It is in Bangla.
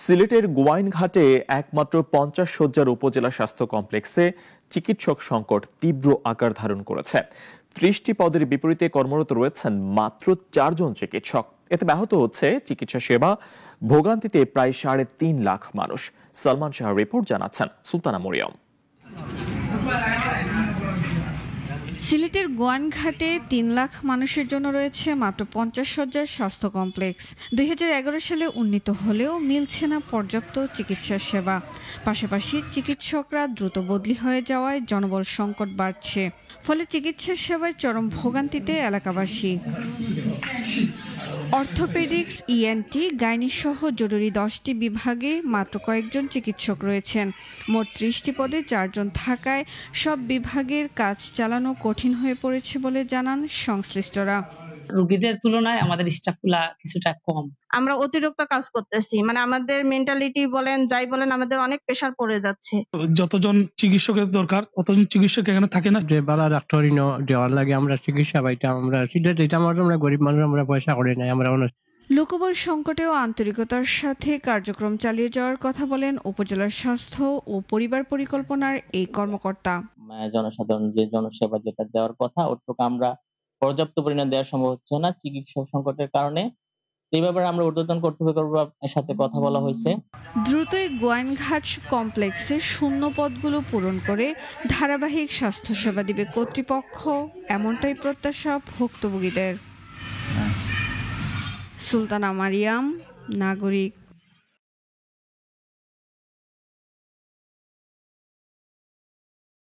সিলেটের গোয়াইনঘাটে একমাত্র 50 শয্যার উপজেলা স্বাস্থ্য কমপ্লেক্সে চিকিৎসক সংকট তীব্র আকার ধারণ করেছে। 30টি পদের বিপরীতে কর্মরত রয়েছেন মাত্র 4 জন চিকিৎসক। এতে ব্যাহত হচ্ছে চিকিৎসা সেবা, ভোগান্তিতে প্রায় 3.5 লাখ মানুষ। সালমান শাহ রিপোর্ট জানাচ্ছেন সুলতানা মরিয়ম। সিলেটের গোয়াইনঘাটে 3 লাখ মানুষের জন্য রয়েছে মাত্র 50 শয্যার স্বাস্থ্য কমপ্লেক্স। 2011 সালে উন্নীত হলেও মিলছে না পর্যাপ্ত চিকিৎসা সেবা। পাশাপাশি চিকিৎসকরা দ্রুত বদলি হয়ে যাওয়ায় জনবল সংকট বাড়ছে, ফলে চিকিৎসা সেবায় চরম ভোগান্তিতে এলাকাবাসী। অর্থোপেডিক্স, ইএনটি, গাইনি সহ জরুরি 10টি বিভাগে মাত্র কয়েকজন চিকিৎসক রয়েছেন। মোট 30টি পদে 4 জন থাকায় সব বিভাগের কাজ চালানো কঠিন হয়ে পড়েছে বলে জানান সংশ্লিষ্টরা। রোগীদের তুলনায় আমাদের স্টাফগুলা কিছুটা কম। আমরা অতিরিক্ত কাজ করতেছি, মানে আমাদের মেন্টালিটি বলেন যাই বলেন, আমাদের অনেক প্রেসার পড়ে যাচ্ছে। যতজন চিকিৎসকের দরকার ততজন চিকিৎসক এখানে থাকে না। যে বালা ডাক্তারই দেওয়ার লাগে আমরা চিকিৎসা পাইতাম, আমরা আমরা গরিব মানুষ, আমরা পয়সা করে নাই। আমরা লোকবল সংকটেও আন্তরিকতার সাথে কার্যক্রম চালিয়ে যাওয়ার কথা বলেন উপজেলার স্বাস্থ্য ও পরিবার পরিকল্পনার এই কর্মকর্তা। জনসাধারণ যে জনসেবা যেটা দেওয়ার কথা ওটুকু আমরা পর্যাপ্ত পরিমাণ দেওয়া সম্ভব হচ্ছে না চিকিৎসক সংকটের কারণে। এই ব্যাপারে আমরা ঊর্ধ্বতন কর্তৃপক্ষের সাথে কথা বলা হয়েছে। দ্রুতই গোয়াইনঘাট কমপ্লেক্সের শূন্য পদগুলো পূরণ করে ধারাবাহিক স্বাস্থ্যসেবা দিবে কর্তৃপক্ষ, এমনটাই প্রত্যাশা ভুক্তভোগীদের। সুলতানা মারিয়াম, নাগরিক।